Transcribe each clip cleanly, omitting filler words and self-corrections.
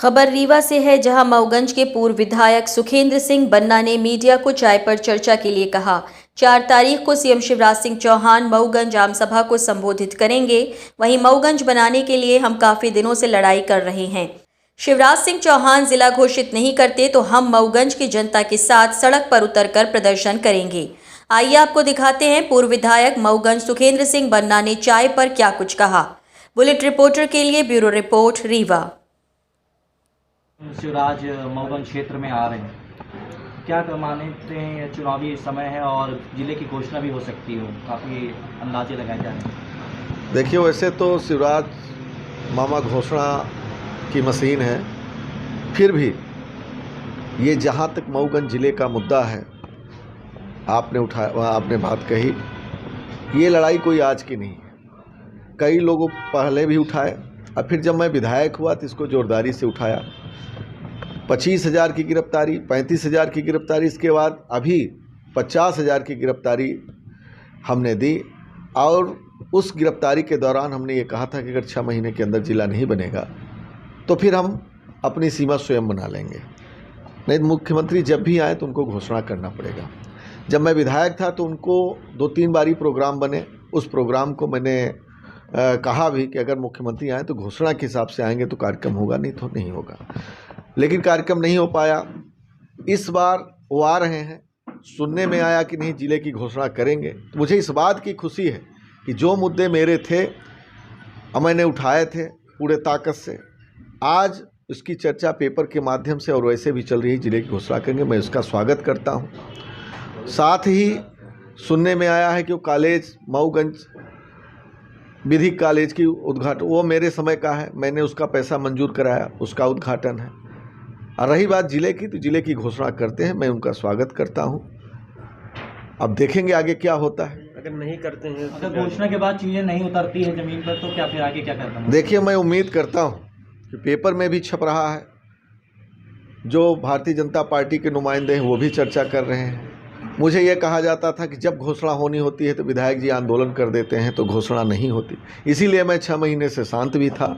खबर रीवा से है, जहां मऊगंज के पूर्व विधायक सुखेंद्र सिंह बन्ना ने मीडिया को चाय पर चर्चा के लिए कहा। 4 तारीख को सीएम शिवराज सिंह चौहान मऊगंज आम सभा को संबोधित करेंगे। वहीं मऊगंज बनाने के लिए हम काफी दिनों से लड़ाई कर रहे हैं। शिवराज सिंह चौहान जिला घोषित नहीं करते तो हम मऊगंज की जनता के साथ सड़क पर उतरकर प्रदर्शन करेंगे। आइए आपको दिखाते हैं पूर्व विधायक मऊगंज सुखेंद्र सिंह बन्ना ने चाय पर क्या कुछ कहा। बुलेट रिपोर्टर के लिए ब्यूरो रिपोर्ट रीवा। शिवराज मऊगंज क्षेत्र में आ रहे हैं, क्या मानते हैं? चुनावी समय है और जिले की घोषणा भी हो सकती है, काफ़ी अंदाजे लगाए जा रहे हैं। देखिए, वैसे तो शिवराज मामा घोषणा की मशीन है, फिर भी ये जहाँ तक मऊगंज ज़िले का मुद्दा है, आपने बात कही, ये लड़ाई कोई आज की नहीं है। कई लोगों पहले भी उठाए और फिर जब मैं विधायक हुआ तो इसको जोरदारी से उठाया। 25,000 की गिरफ्तारी, 35,000 की गिरफ्तारी, इसके बाद अभी 50,000 की गिरफ्तारी हमने दी। और उस गिरफ्तारी के दौरान हमने ये कहा था कि अगर 6 महीने के अंदर ज़िला नहीं बनेगा तो फिर हम अपनी सीमा स्वयं बना लेंगे। नहीं, मुख्यमंत्री जब भी आए तो उनको घोषणा करना पड़ेगा। जब मैं विधायक था तो उनको 2-3 बारी प्रोग्राम बने। उस प्रोग्राम को मैंने कहा भी कि अगर मुख्यमंत्री आए तो घोषणा के हिसाब से आएंगे तो कार्यक्रम होगा, नहीं तो नहीं होगा। लेकिन कार्यक्रम नहीं हो पाया। इस बार वो आ रहे हैं, सुनने में आया कि नहीं ज़िले की घोषणा करेंगे। तो मुझे इस बात की खुशी है कि जो मुद्दे मेरे थे और मैंने उठाए थे पूरे ताकत से, आज उसकी चर्चा पेपर के माध्यम से और वैसे भी चल रही है, ज़िले की घोषणा करेंगे। मैं उसका स्वागत करता हूँ। साथ ही सुनने में आया है कि वो कॉलेज मऊगंज विधिक कॉलेज की उद्घाटन वो मेरे समय का है, मैंने उसका पैसा मंजूर कराया, उसका उद्घाटन है। और रही बात ज़िले की, तो ज़िले की घोषणा करते हैं, मैं उनका स्वागत करता हूं। अब देखेंगे आगे क्या होता है। अगर नहीं करते हैं, अगर घोषणा के बाद चीज़ें नहीं उतरती है ज़मीन पर, तो क्या फिर आगे क्या करना है? देखिए, मैं उम्मीद करता हूं कि पेपर में भी छप रहा है, जो भारतीय जनता पार्टी के नुमाइंदे हैं वो भी चर्चा कर रहे हैं। मुझे ये कहा जाता था कि जब घोषणा होनी होती है तो विधायक जी आंदोलन कर देते हैं, तो घोषणा नहीं होती। इसीलिए मैं 6 महीने से शांत भी था।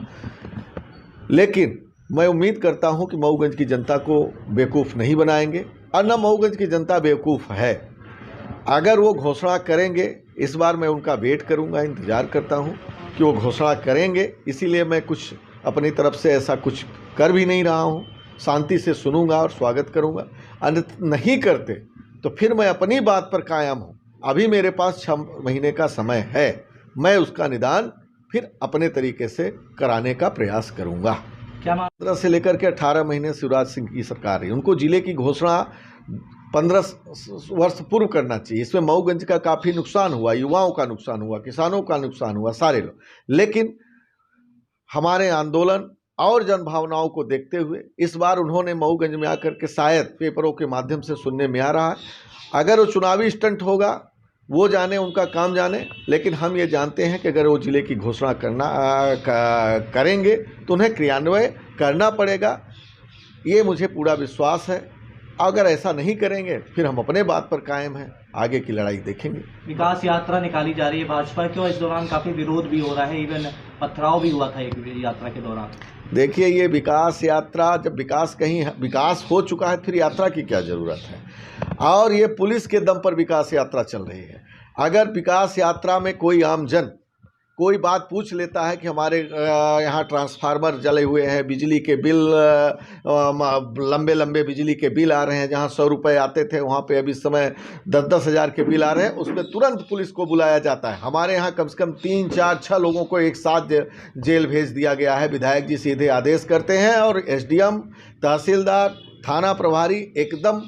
लेकिन मैं उम्मीद करता हूं कि मऊगंज की जनता को बेवकूफ़ नहीं बनाएंगे, और न मऊगंज की जनता बेवकूफ़ है। अगर वो घोषणा करेंगे, इस बार मैं उनका वेट करूंगा, इंतज़ार करता हूं कि वो घोषणा करेंगे। इसीलिए मैं कुछ अपनी तरफ से ऐसा कुछ कर भी नहीं रहा हूं, शांति से सुनूंगा और स्वागत करूंगा। अन्यथा नहीं करते तो फिर मैं अपनी बात पर कायम हूँ। अभी मेरे पास 6 महीने का समय है, मैं उसका निदान फिर अपने तरीके से कराने का प्रयास करूँगा। क्या 15 से लेकर के 18 महीने शिवराज सिंह की सरकार है, उनको ज़िले की घोषणा 15 वर्ष पूर्व करना चाहिए। इसमें मऊगंज का काफ़ी नुकसान हुआ, युवाओं का नुकसान हुआ, किसानों का नुकसान हुआ, सारे लोग। लेकिन हमारे आंदोलन और जनभावनाओं को देखते हुए इस बार उन्होंने मऊगंज में आकर के, शायद पेपरों के माध्यम से सुनने में आ रहा है, अगर वो चुनावी स्टंट होगा वो जाने, उनका काम जाने। लेकिन हम ये जानते हैं कि अगर वो ज़िले की घोषणा करेंगे तो उन्हें क्रियान्वय करना पड़ेगा, ये मुझे पूरा विश्वास है। अगर ऐसा नहीं करेंगे फिर हम अपने बात पर कायम हैं, आगे की लड़ाई देखेंगे। विकास यात्रा निकाली जा रही है भाजपा की, और इस दौरान काफ़ी विरोध भी हो रहा है, इवन पथराव भी हुआ था एक यात्रा के दौरान। देखिए, ये विकास यात्रा, जब विकास कहीं विकास हो चुका है फिर यात्रा की क्या ज़रूरत है? और ये पुलिस के दम पर विकास यात्रा चल रही है। अगर विकास यात्रा में कोई आमजन कोई बात पूछ लेता है कि हमारे यहाँ ट्रांसफार्मर जले हुए हैं, बिजली के बिल लंबे लंबे बिजली के बिल आ रहे हैं, जहाँ 100 रुपये आते थे वहाँ पे अभी समय 10-10 हज़ार के बिल आ रहे हैं, उसमें तुरंत पुलिस को बुलाया जाता है। हमारे यहाँ कम से कम 3-4-6 लोगों को एक साथ जेल भेज दिया गया है। विधायक जी सीधे आदेश करते हैं और एसडीएम, तहसीलदार, थाना प्रभारी एकदम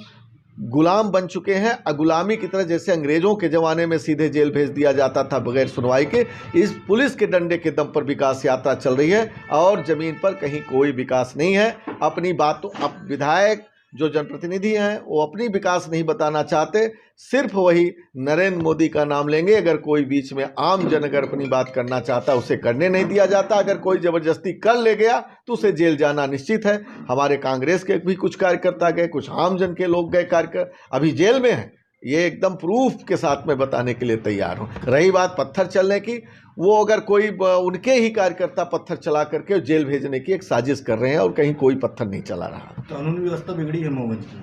गुलाम बन चुके हैं। गुलामी की तरह, जैसे अंग्रेज़ों के ज़माने में सीधे जेल भेज दिया जाता था बगैर सुनवाई के, इस पुलिस के डंडे के दम पर विकास यात्रा चल रही है और ज़मीन पर कहीं कोई विकास नहीं है। अपनी बात तो अब विधायक जो जनप्रतिनिधि हैं वो अपनी विकास नहीं बताना चाहते, सिर्फ वही नरेंद्र मोदी का नाम लेंगे। अगर कोई बीच में आम जन अगर अपनी बात करना चाहता, उसे करने नहीं दिया जाता। अगर कोई ज़बरदस्ती कर ले गया तो उसे जेल जाना निश्चित है। हमारे कांग्रेस के भी कुछ कार्यकर्ता गए, कुछ आम जन के लोग गए, कार्यकर्ता अभी जेल में हैं। ये एकदम प्रूफ के साथ में बताने के लिए तैयार हूँ। रही बात पत्थर चलने की, वो अगर कोई उनके ही कार्यकर्ता पत्थर चला करके जेल भेजने की एक साजिश कर रहे हैं और कहीं कोई पत्थर नहीं चला रहा। कानून व्यवस्था बिगड़ी है मऊगंज की।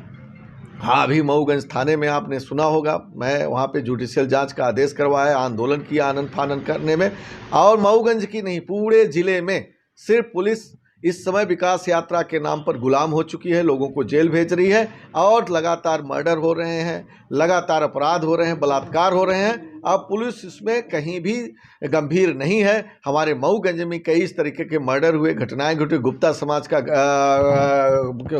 हाँ, अभी मऊगंज थाने में आपने सुना होगा, मैं वहाँ पे जुडिशियल जांच का आदेश करवाया, आंदोलन किया आनन फानन करने में। और मऊगंज की नहीं, पूरे ज़िले में सिर्फ पुलिस इस समय विकास यात्रा के नाम पर गुलाम हो चुकी है, लोगों को जेल भेज रही है और लगातार मर्डर हो रहे हैं, लगातार अपराध हो रहे हैं, बलात्कार हो रहे हैं। अब पुलिस इसमें कहीं भी गंभीर नहीं है। हमारे मऊगंज में कई इस तरीके के मर्डर हुए, घटनाएं घटी। गुप्ता समाज का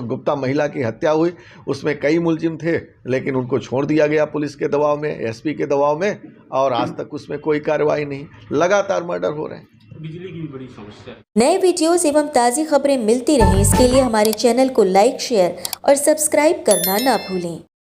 गुप्ता महिला की हत्या हुई, उसमें कई मुलजिम थे, लेकिन उनको छोड़ दिया गया पुलिस के दबाव में, एसपी के दबाव में, और आज तक उसमें कोई कार्रवाई नहीं। लगातार मर्डर हो रहे हैं। बिजली की भी बड़ी समस्या है। नए वीडियोस एवं ताज़ी खबरें मिलती रहें, इसके लिए हमारे चैनल को लाइक, शेयर और सब्सक्राइब करना ना भूलें।